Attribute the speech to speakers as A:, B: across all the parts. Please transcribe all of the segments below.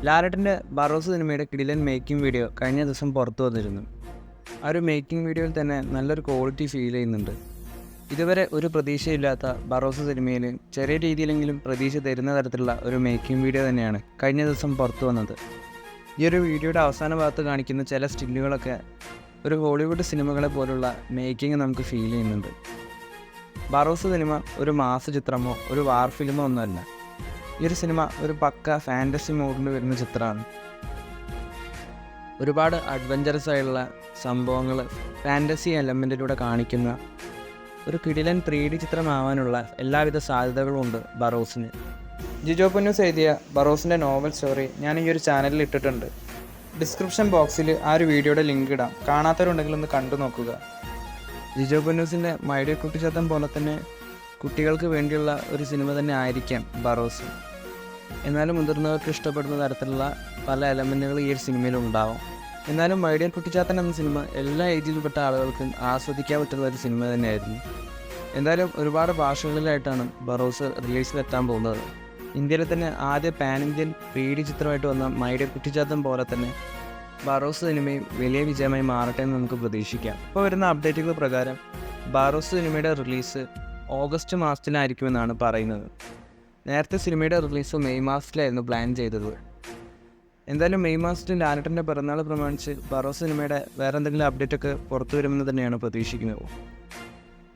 A: ലാലേട്ടൻ്റെ ബറോസ് സിനിമയുടെ കിടിലൻ മേക്കിംഗ് വീഡിയോ കഴിഞ്ഞ ദിവസം പുറത്തു വന്നിരുന്നു. ആ ഒരു മേക്കിംഗ് വീഡിയോയിൽ തന്നെ നല്ലൊരു ക്വാളിറ്റി ഫീൽ ചെയ്യുന്നുണ്ട്. ഇതുവരെ ഒരു പ്രതീക്ഷയില്ലാത്ത ബറോസ് സിനിമയിൽ ചെറിയ രീതിയിലെങ്കിലും പ്രതീക്ഷ തരുന്ന തരത്തിലുള്ള ഒരു മേക്കിംഗ് വീഡിയോ തന്നെയാണ് കഴിഞ്ഞ ദിവസം പുറത്തു വന്നത്. ഈ ഒരു വീഡിയോയുടെ അവസാന ഭാഗത്ത് കാണിക്കുന്ന ചില സ്റ്റില്ലുകളൊക്കെ ഒരു ഹോളിവുഡ് സിനിമകളെ പോലുള്ള മേക്കിംഗ് നമുക്ക് ഫീൽ ചെയ്യുന്നുണ്ട്. ബറോസ് സിനിമ ഒരു മാസ ചിത്രമോ ഒരു വാർ ഫിലിമോ ഒന്നുമല്ല. ഈ ഒരു സിനിമ ഒരു പക്ക ഫാൻറ്റസി മോഡിൽ വരുന്ന ചിത്രമാണ്. ഒരുപാട് അഡ്വഞ്ചറസ് ആയിട്ടുള്ള സംഭവങ്ങൾ ഫാൻറ്റസി എലമെൻറ്റിലൂടെ കാണിക്കുന്ന ഒരു കിടിലൻ 3D ചിത്രമാവാനുള്ള എല്ലാവിധ സാധ്യതകളും ഉണ്ട് ബറോസിന്. ജിജോ പൊന്നൂസ് എഴുതിയ ബറോസിൻ്റെ നോവൽ സ്റ്റോറി ഞാൻ ഈ ഒരു ചാനലിൽ ഇട്ടിട്ടുണ്ട്. ഡിസ്ക്രിപ്ഷൻ ബോക്സിൽ ആ ഒരു വീഡിയോയുടെ ലിങ്ക് ഇടാം. കാണാത്തവരുണ്ടെങ്കിൽ ഒന്ന് കണ്ടു നോക്കുക. ജിജോ പൊന്നൂസിൻ്റെ മൈ ഡിയർ കുട്ടിച്ചാത്തൻ പോലെ തന്നെ കുട്ടികൾക്ക് വേണ്ടിയുള്ള ഒരു സിനിമ തന്നെ ആയിരിക്കാം ബറോസ്. എന്നാലും മുതിർന്നവർക്ക് ഇഷ്ടപ്പെടുന്ന തരത്തിലുള്ള പല എലമെൻറ്റുകൾ ഈ ഒരു സിനിമയിൽ ഉണ്ടാവും. എന്നാലും മൈ ഡിയർ കുട്ടിച്ചാത്തൻ എന്ന സിനിമ എല്ലാ ഏജിൽപ്പെട്ട ആളുകൾക്കും ആസ്വദിക്കാൻ പറ്റുന്ന ഒരു സിനിമ തന്നെയായിരുന്നു. എന്തായാലും ഒരുപാട് ഭാഷകളിലായിട്ടാണ് ബറോസ് റിലീസിലെത്താൻ പോകുന്നത്. ഇന്ത്യയിലെ തന്നെ ആദ്യ പാൻ ഇന്ത്യൻ 3D ചിത്രമായിട്ട് വന്ന മൈ ഡിയർ കുട്ടിച്ചാത്തൻ പോലെ തന്നെ ബറോസ് സിനിമയും വലിയ വിജയമായി മാറട്ടെ എന്ന് നമുക്ക് പ്രതീക്ഷിക്കാം. ഇപ്പോൾ വരുന്ന അപ്ഡേറ്റുകൾ പ്രകാരം ബറോസ് സിനിമയുടെ റിലീസ് ഓഗസ്റ്റ് മാസത്തിലായിരിക്കുമെന്നാണ് പറയുന്നത്. നേരത്തെ സിനിമയുടെ റിലീസ് മെയ് മാസത്തിലായിരുന്നു പ്ലാൻ ചെയ്തത്. എന്തായാലും മെയ് മാസത്തിൽ ലാലേട്ടൻ്റെ പിറന്നാൾ പ്രമാണിച്ച് ബറോസ് സിനിമയുടെ വേറെ എന്തെങ്കിലും അപ്ഡേറ്റൊക്കെ പുറത്തു വരുമെന്ന് തന്നെയാണ് പ്രതീക്ഷിക്കുന്നത്.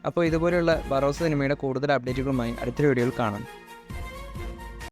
A: അപ്പോൾ ഇതുപോലെയുള്ള ബറോസ് സിനിമയുടെ കൂടുതൽ അപ്ഡേറ്റുകളുമായി അടുത്ത വീഡിയോയിൽ കാണാം.